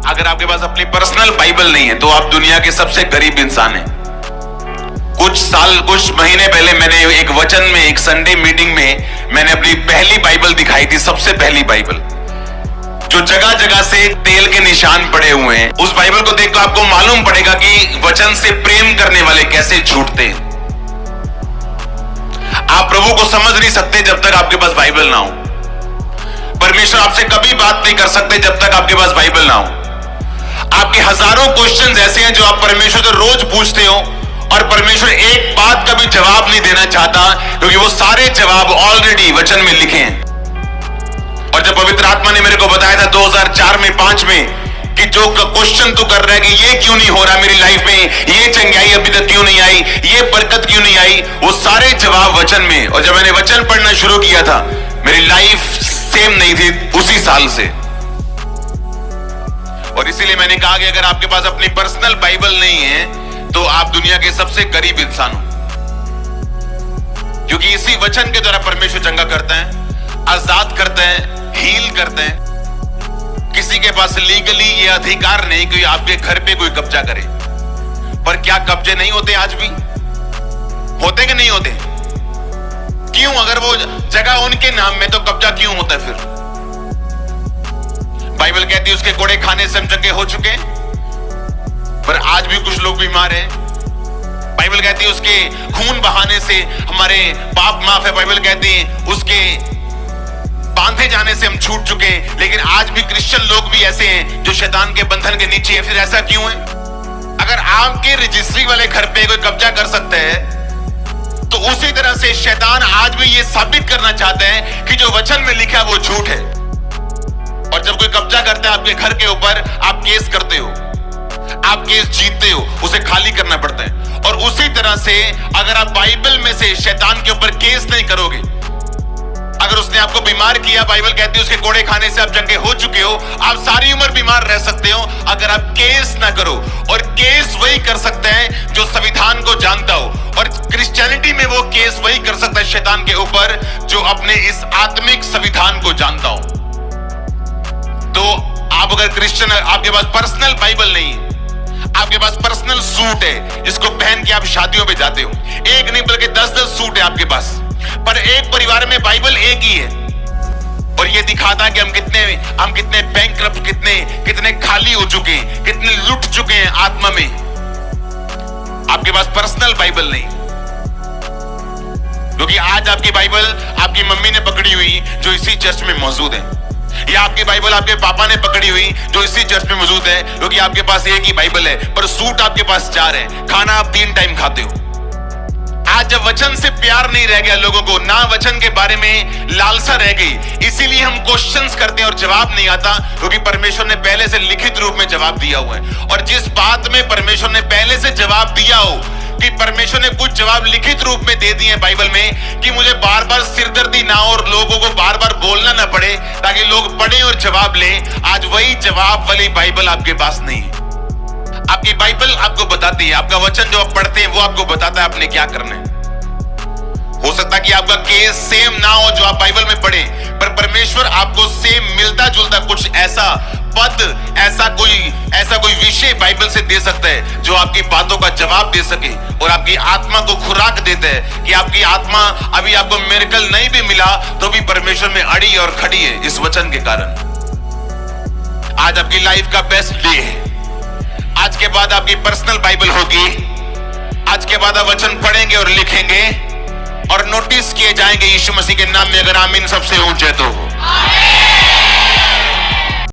अगर आपके पास अपनी पर्सनल बाइबल नहीं है तो आप दुनिया के सबसे गरीब इंसान हैं। कुछ महीने पहले मैंने एक वचन में, एक संडे मीटिंग में मैंने अपनी पहली बाइबल दिखाई थी, सबसे पहली बाइबल, जो जगह जगह से तेल के निशान पड़े हुए हैं। उस बाइबल को देखकर आपको मालूम पड़ेगा कि वचन से प्रेम करने वाले कैसे झूठते हैं। आप प्रभु को समझ नहीं सकते जब तक आपके पास बाइबल ना हो। परमेश्वर आपसे कभी बात नहीं कर सकते जब तक आपके पास बाइबल ना हो। आपके हजारों क्वेश्चंस ऐसे हैं जो आप परमेश्वर से रोज पूछते हो और परमेश्वर एक बात का भी जवाब नहीं देना चाहता, क्योंकि वो सारे जवाब ऑलरेडी वचन में लिखे हैं। और जब पवित्र आत्मा ने मेरे को बताया था 2004 में 5 में कि जो क्वेश्चन तू कर रहा है कि ये क्यों नहीं हो रहा मेरी लाइफ में, ये चंगाई अभी तक क्यों नहीं आई, ये बरकत क्यों नहीं आई, वो सारे जवाब वचन में। और जब मैंने वचन पढ़ना शुरू किया था, मेरी लाइफ सेम नहीं थी उसी साल से। और इसीलिए मैंने कहा कि अगर आपके पास अपनी पर्सनल बाइबल नहीं है तो आप दुनिया के सबसे गरीब इंसान हो, क्योंकि इसी वचन के द्वारा परमेश्वर चंगा करता है, आजाद करता है, हील करता है। किसी के पास लीगली ये अधिकार नहीं कि आपके घर पे कोई कब्जा करे। पर क्या कब्जे नहीं होते? आज भी होते कि नहीं होते? क्यों? अगर वो जगह उनके नाम में तो कब्जा क्यों होता है फिर? बाइबल कहती है उसके कोड़े खाने से हम चंगे हो चुके हैं, पर आज भी कुछ लोग बीमार हैं। बाइबल कहती है उसके खून बहाने से हमारे पाप माफ है। बाइबल कहती है उसके बांधे जाने से हम छूट चुके हैं। लेकिन आज भी क्रिश्चियन लोग भी ऐसे हैं जो शैतान के बंधन के नीचे है। फिर ऐसा क्यों है? अगर आपके रजिस्ट्री वाले घर पे कोई कब्जा कर सकता है, तो उसी तरह से शैतान आज भी ये साबित करना चाहता है कि जो वचन में लिखा है वो झूठ है। और जब कोई कब्जा करता है आपके घर के ऊपर, आप केस करते हो, आप केस जीतते हो, उसे खाली करना पड़ता है। और उसी तरह से अगर आप बाइबल में से शैतान के ऊपर केस नहीं करोगे, अगर उसने आपको बीमार किया, बाइबल कहती है उसके कोड़े खाने से आप चंगे हो चुके हो, आप सारी उम्र बीमार रह सकते हो अगर आप केस ना करो। और केस वही कर सकता है जो संविधान को जानता हो, और क्रिश्चियनिटी में वो केस वही कर सकता है शैतान के ऊपर जो अपने इस आत्मिक संविधान को जानता हो। तो आप अगर क्रिश्चियन, आपके पास पर्सनल बाइबल नहीं है, आपके पास पर्सनल सूट है जिसको पहन के आप शादियों पे जाते हो, एक नहीं बल्कि 10-10 सूट है आपके पास, पर एक परिवार में बाइबल एक ही है। और ये दिखाता है कि हम कितने बैंकक्रप्ट, कितने खाली हो चुके हैं, कितने लुट चुके हैं आत्मा में। आपके पास पर्सनल बाइबल नहीं, क्योंकि आज आपकी बाइबल आपकी मम्मी ने पकड़ी हुई जो इसी चर्च में मौजूद है, या आपकी बाइबल आपके पापा ने पकड़ी हुई जो इसी चर्च में मौजूद है, क्योंकि आपके पास एक ही बाइबल है, पर सूट आपके पास 4 है, खाना आप 3 टाइम खाते हो। आज जब वचन से प्यार नहीं रह गया लोगों को, ना वचन के बारे में लालसा रह गई, इसीलिए हम क्वेश्चंस करते हैं और जवाब नहीं आता, क्योंकि परमेश्वर ने पहले से लिखित रूप में जवाब दिया हुआ है। और जिस बात में परमेश्वर ने पहले से जवाब दिया हो, कि परमेश्वर ने कुछ जवाब लिखित रूप में दे दिए बाइबल में, कि मुझे बार बार सिरदर्दी ना हो और लोगों को बार बार बोलना ना पड़े ताकि लोग पढ़े और जवाब लें, आज वही जवाब वाली बाइबल आपके पास नहीं है। आपकी बाइबल आपको बताती है, आपका वचन जो आप पढ़ते हैं वो आपको बताता है आपने क्या करना है। हो सकता है कि आपका केस सेम ना हो जो आप बाइबल में पढ़े, पर परमेश्वर आपको सेम मिलता जुलता कुछ ऐसा पद, ऐसा कोई विषय बाइबल से दे सकता है जो आपकी बातों का जवाब दे सके और आपकी आत्मा को खुराक देता है कि आपकी आत्मा, अभी आपको मिरेकल नहीं भी मिला तो भी परमेश्वर में अड़ी और खड़ी है इस वचन के कारण। आज आपकी लाइफ का बेस्ट डे है। आज के बाद आपकी पर्सनल बाइबल होगी। आज के बाद आप वचन पढ़ेंगे और लिखेंगे और नोटिस किए जाएंगे यीशु मसीह के नाम में। अगर आमीन सबसे ऊंचे तो